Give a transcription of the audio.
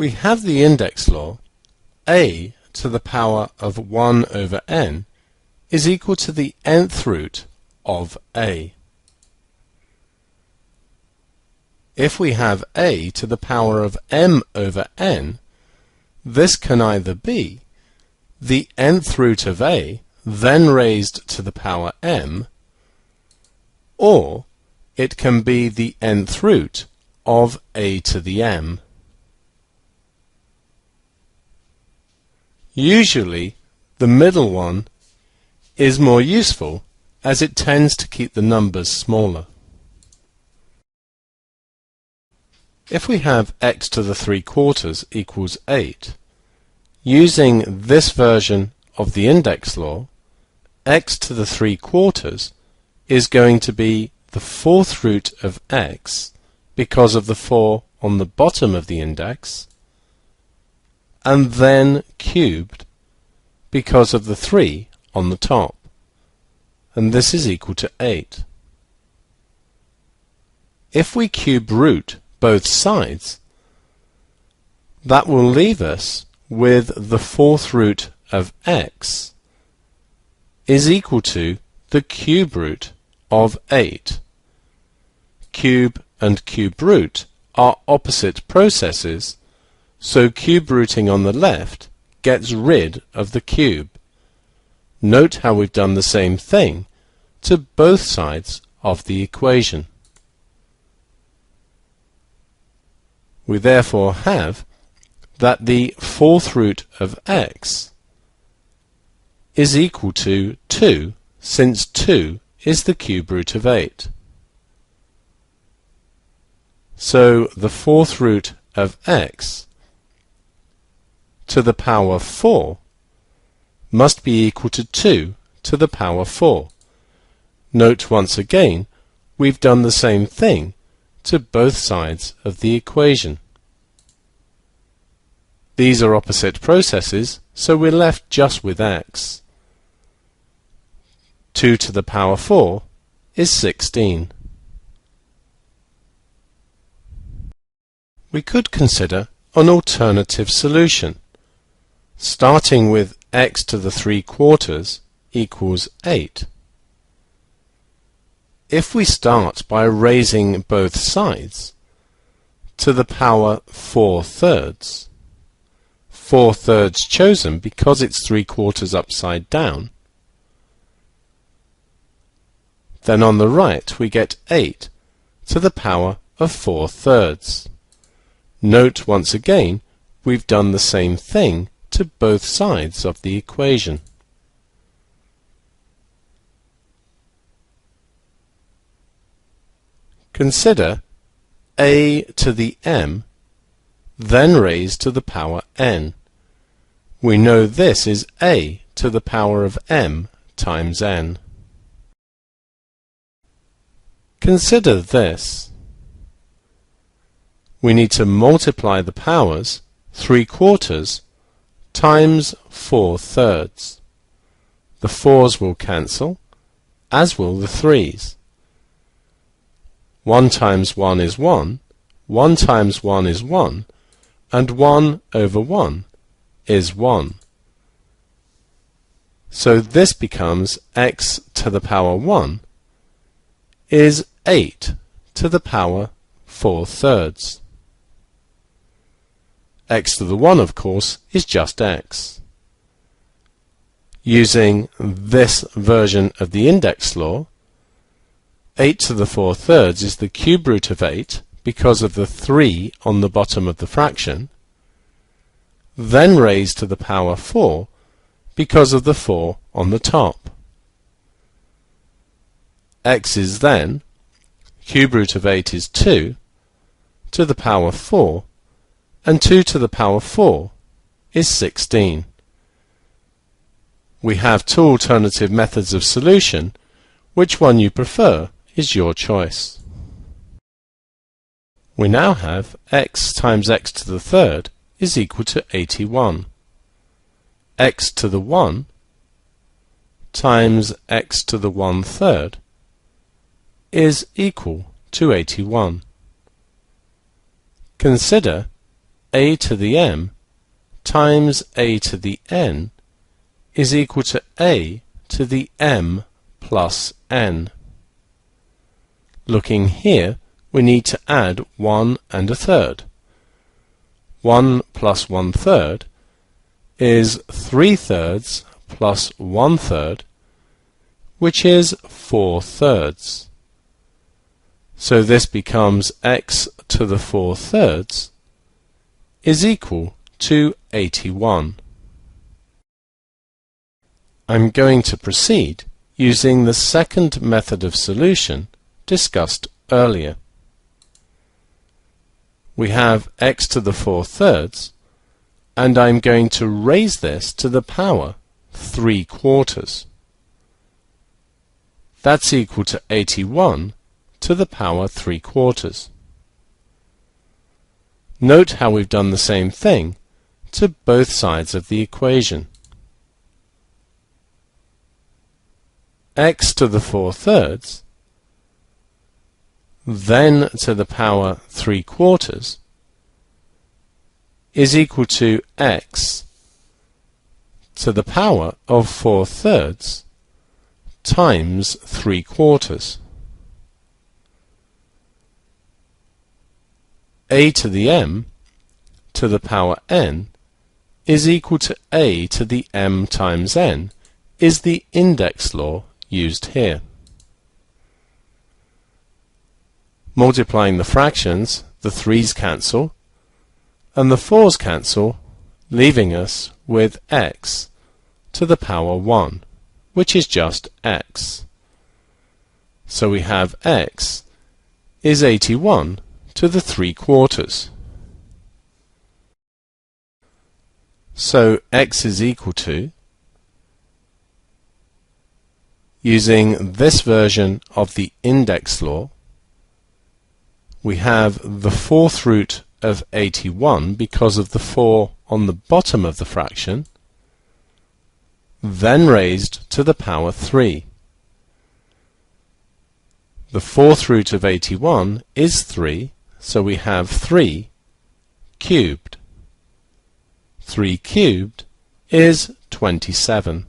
We have the index law a to the power of 1 over n is equal to the nth root of a. If we have a to the power of m over n, this can either be the nth root of a, then raised to the power m, or it can be the nth root of a to the m. Usually, the middle one is more useful as it tends to keep the numbers smaller. If we have x to the 3/4 equals 8, using this version of the index law, x to the 3/4 is going to be the 4th root of x because of the 4 on the bottom of the index, and then cubed because of the 3 on the top, and this is equal to 8. If we cube root both sides, that will leave us with the 4th root of x is equal to the cube root of 8. Cube and cube root are opposite processes, so cube rooting on the left gets rid of the cube. Note how we've done the same thing to both sides of the equation. We therefore have that the 4th root of x is equal to 2, since 2 is the cube root of 8. So the 4th root of x to the power 4 must be equal to 2 to the power 4. Note once again, we've done the same thing to both sides of the equation. These are opposite processes, so we're left just with x. 2 to the power 4 is 16. We could consider an alternative solution, starting with x to the 3/4 equals 8. If we start by raising both sides to the power 4/3, 4/3 chosen because it's 3/4 upside down, then on the right we get 8 to the power of 4/3. Note once again, we've done the same thing to both sides of the equation. Consider a to the m, then raised to the power n. We know this is a to the power of m times n. Consider this. We need to multiply the powers 3/4 times 4/3. The 4's will cancel, as will the 3's. 1 times 1 is 1, 1 times 1 is 1, and 1 over 1 is 1. So this becomes x to the power 1 is 8 to the power 4/3. X to the 1, of course, is just x. Using this version of the index law, 8 to the 4/3 is the cube root of 8 because of the 3 on the bottom of the fraction, then raised to the power 4 because of the 4 on the top. X is then, cube root of 8 is 2 to the power 4, and 2 to the power 4 is 16. We have two alternative methods of solution. Which one you prefer is your choice. We now have x times x to the 3rd is equal to 81. X to the 1 times x to the 1/3 is equal to 81. Consider a to the m times a to the n is equal to a to the m plus n. Looking here, we need to add 1 1/3. 1 plus 1/3 is 3/3 plus 1/3, which is 4/3. So this becomes x to the 4/3 is equal to 81. I'm going to proceed using the second method of solution discussed earlier. We have x to the 4/3, and I'm going to raise this to the power 3/4. That's equal to 81 to the power 3/4. Note how we've done the same thing to both sides of the equation. X to the 4/3, then to the power 3/4 is equal to x to the power of 4/3 times 3/4. A to the m to the power n is equal to a to the m times n is the index law used here. Multiplying the fractions, the 3's cancel and the 4's cancel, leaving us with x to the power 1, which is just x. So we have x is 81 to the 3/4. So x is equal to, using this version of the index law, we have the 4th root of 81 because of the 4 on the bottom of the fraction, then raised to the power 3. The 4th root of 81 is 3, so we have 3 cubed. 3 cubed is 27.